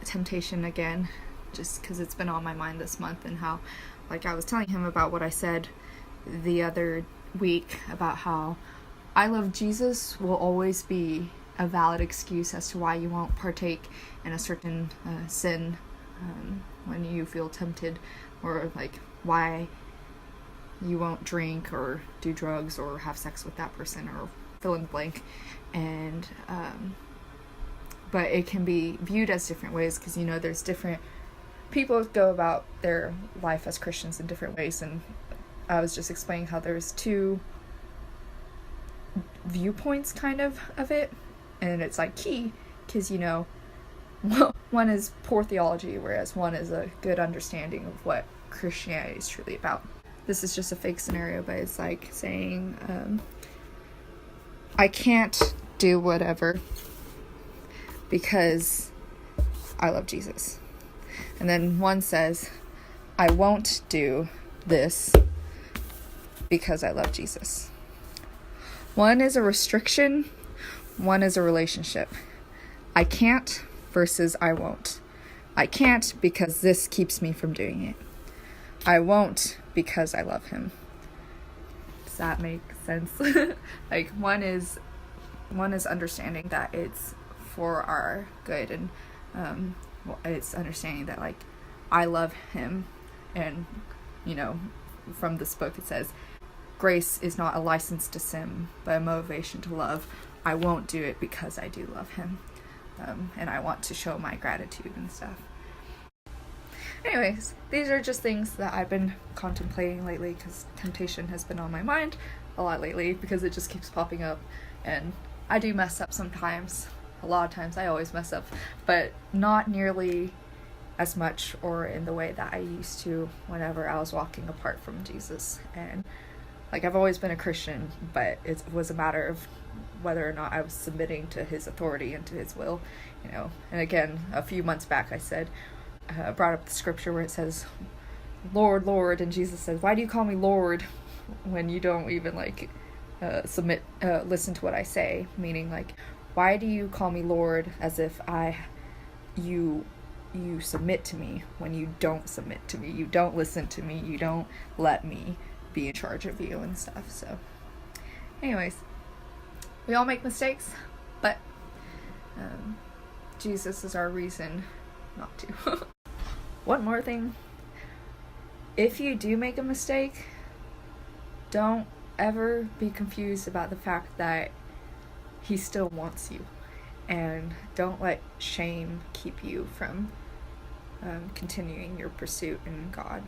temptation again, just because it's been on my mind this month, and how, like, I was telling him about what I said the other week about how I love Jesus will always be a valid excuse as to why you won't partake in a certain sin when you feel tempted, or like why you won't drink or do drugs or have sex with that person or fill in the blank. And but it can be viewed as different ways, because there's different people go about their life as Christians in different ways. And I was just explaining how there's two viewpoints kind of it, and it's like key, because one is poor theology, whereas one is a good understanding of what Christianity is truly about. This is just a fake scenario, but it's like saying I can't do whatever because I love Jesus. And then one says, I won't do this because I love Jesus. One is a restriction, one is a relationship. I can't versus I won't. I can't because this keeps me from doing it. I won't because I love him. Does that make sense? Like one is understanding that it's for our good, and it's understanding that like I love him, and from this book it says grace is not a license to sin but a motivation to love. I won't do it because I do love him, and I want to show my gratitude and stuff. Anyways, these are just things that I've been contemplating lately, because temptation has been on my mind a lot lately, because it just keeps popping up, and I do mess up sometimes. A lot of times I always mess up, but not nearly as much or in the way that I used to whenever I was walking apart from Jesus. And like I've always been a Christian, but it was a matter of whether or not I was submitting to his authority and to his will, And again, a few months back I said, brought up the scripture where it says, Lord, Lord, and Jesus said, why do you call me Lord when you don't even listen to what I say? Meaning like, why do you call me Lord as if you submit to me when you don't submit to me? You don't listen to me. You don't let me be in charge of you and stuff. So anyways, we all make mistakes, but Jesus is our reason not to. One more thing. If you do make a mistake, don't ever be confused about the fact that he still wants you, and don't let shame keep you from continuing your pursuit in God.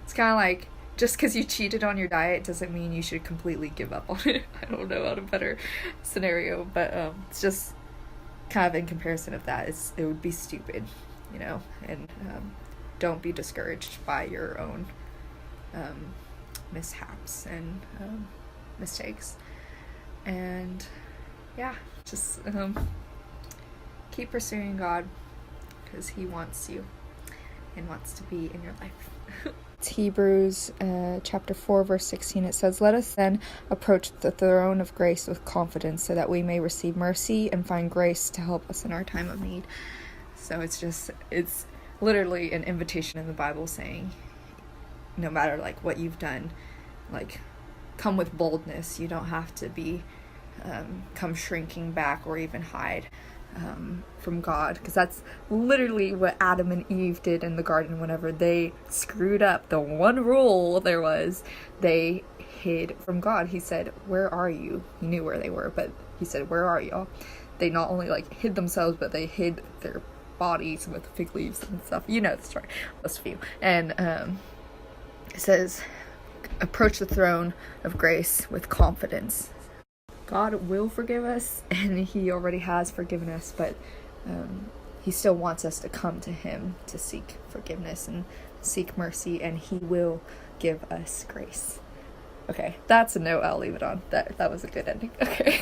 It's kind of like, just because you cheated on your diet doesn't mean you should completely give up on it. I don't know how to better scenario, but it's just kind of in comparison of that. It would be stupid, and don't be discouraged by your own mishaps and mistakes. And yeah, just keep pursuing God, because he wants you and wants to be in your life. It's Hebrews chapter 4 verse 16. It says, let us then approach the throne of grace with confidence, so that we may receive mercy and find grace to help us in our time of need. So it's literally an invitation in the Bible saying, no matter like what you've done, like come with boldness. You don't have to be come shrinking back or even hide from God, because that's literally what Adam and Eve did in the garden. Whenever they screwed up the one rule there was, they hid from God. He said, where are you? He knew where they were, but he said, where are y'all? They not only like hid themselves, but they hid their bodies with fig leaves and stuff. You know the story, most of you. And it says, approach the throne of grace with confidence. God will forgive us, and he already has forgiven us, but he still wants us to come to him to seek forgiveness and seek mercy, and he will give us grace. Okay, that's a note I'll leave it on. That was a good ending. Okay.